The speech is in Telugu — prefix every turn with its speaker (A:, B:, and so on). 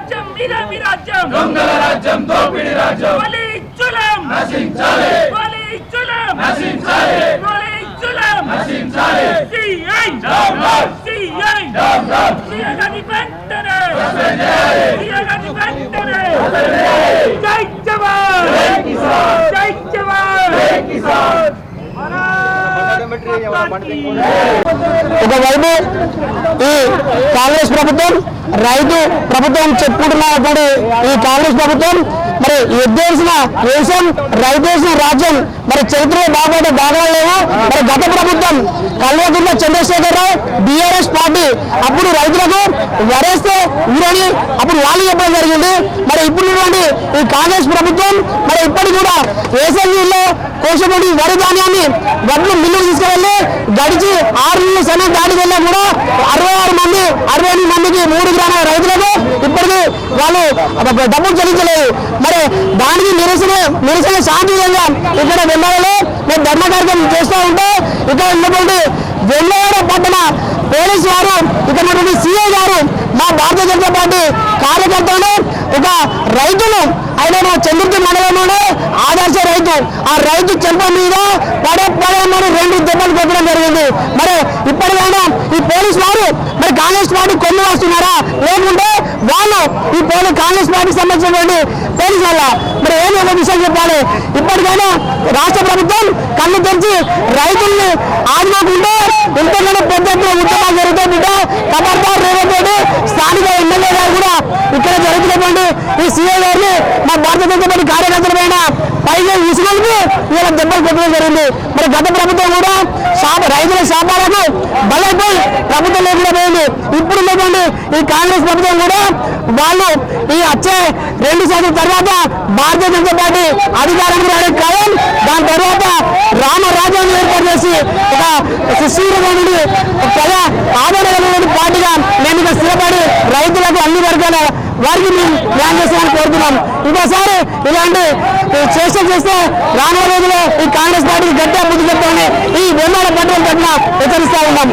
A: రాజ్యం ఇదేమి రాజ్యం
B: దొంగల రాజ్యం దోపిడి రాజ్యం
A: వలి జులం
B: నశించాలి
A: వలి జులం
B: నశించాలి
A: వలి జులం
B: నశించాలి
A: CI
B: down down
A: CI
B: down down
A: CI గాని వెంటనే
B: సస్పెండ్ చేయాలి
A: సిఐ గాని వెంటనే
B: సస్పెండ్ చేయాలి
A: జై జవాన్
B: జై కిసాన్
A: జై జవాన్
B: జై కిసాన్
C: ఒకవైపు ఈ కాంగ్రెస్ ప్రభుత్వం రైతు ప్రభుత్వం చెప్పుకుంటున్నటువంటి ఈ కాంగ్రెస్ ప్రభుత్వం మరి ఎద్దేసిన దేశం రైతేసిన రాజ్యం మరి చరిత్రలో బాగుపడే భాగాలు లేవు. మరి గత ప్రభుత్వం కల్వకుంట్ల చంద్రశేఖరరావు బీఆర్ఎస్ పార్టీ అప్పుడు రైతులకు వరేస్తే ఊరని అప్పుడు వాళ్ళు చెప్పడం జరిగింది. మరి ఇప్పుడు ఈ కాంగ్రెస్ ప్రభుత్వం మరి ఇప్పటికి కూడా వేసవిలో కోసపడి వరి ధాన్యాన్ని వడ్లు మిల్లుకు తీసుకువెళ్ళి గడిచి 6 నెలల సమయం దాటి వెళ్ళా కూడా 68 మందికి 3 గ్రామాల రైతులకు ఇప్పటికీ వాళ్ళు డబ్బులు చెల్లించలేదు. మరి దానికి నిరసన శాంతియుతంగా ఇక్కడ వెళ్ళాలలో మేము ధర్మ కార్యక్రమం చేస్తూ ఉంటే ఇక్కడ ఉన్నటువంటి వెల్లవాడ పట్టణ పోలీసు వారు ఇక్కడ సీఐ గారు మా భారతీయ జనతా పార్టీ కార్యకర్తలు ఒక రైతులు ఆయన చంద్రుతి మండలంలోనే ఆదర్శ రైతు ఆ రైతు చెంప మీద పడమని 2 దెబ్బలు కొట్టడం జరిగింది. మరి ఇప్పటికైనా ఈ పోలీసు వారు మరి కాంగ్రెస్ పార్టీ కొమ్ము వస్తున్నారా లేకుంటే వాళ్ళు ఈ కాంగ్రెస్ పార్టీకి సంబంధించినటువంటి పోలీసు వల్ల మరి ఏదో ఒక విషయం చెప్పాలి. ఇప్పటికైనా రాష్ట్ర ప్రభుత్వం కళ్ళు తెరిచి రైతుల్ని ఆదుకోకుండా ఇంతకన్నా పెద్ద ఉద్యమాలు జరుగుతాయి బిడ్డ. ఖబర్దార్ రేవంత్ రెడ్డి స్థానిక ఎమ్మెల్యే గారు కూడా ఇక్కడ జరుగుతున్నటువంటి ఈ సీఐ గారిని మా భారతీయ జనతా పార్టీ కార్యకర్తల పైగా ఇసుకలకు ఇలా దెబ్బలు కొట్టడం జరిగింది. మరి గత ప్రభుత్వం కూడా రైతుల శాపాలకు బలైపోయి ప్రభుత్వం లేకుండా పోయింది. ఇప్పుడు ఉన్నటువంటి ఈ కాంగ్రెస్ ప్రభుత్వం కూడా వాళ్ళు ఈ వచ్చే 2 సంవత్సరాల తర్వాత భారతీయ జనతా పార్టీ అధికారానికి రావడం ఖాయం. దాని తర్వాత రామరాజ్యాన్ని ఏర్పాటు చేసి ఒక సుస్థిరమైన ప్రజా ఆదరణ పార్టీగా మేము ఇక్కడ స్థిరపడి రైతులకు అన్ని వర్గాల వారికి మేము ప్లాన్ చేస్తామని కోరుతున్నాం. ఇంకోసారి ఇలాంటి చేస్తే రానున్న రోజుల్లో ఈ కాంగ్రెస్ పార్టీకి గట్టిగా బుద్ధి చెప్తామని ఈ వెన్నాడ పట్టణం తరఫున హెచ్చరిస్తా ఉన్నాం.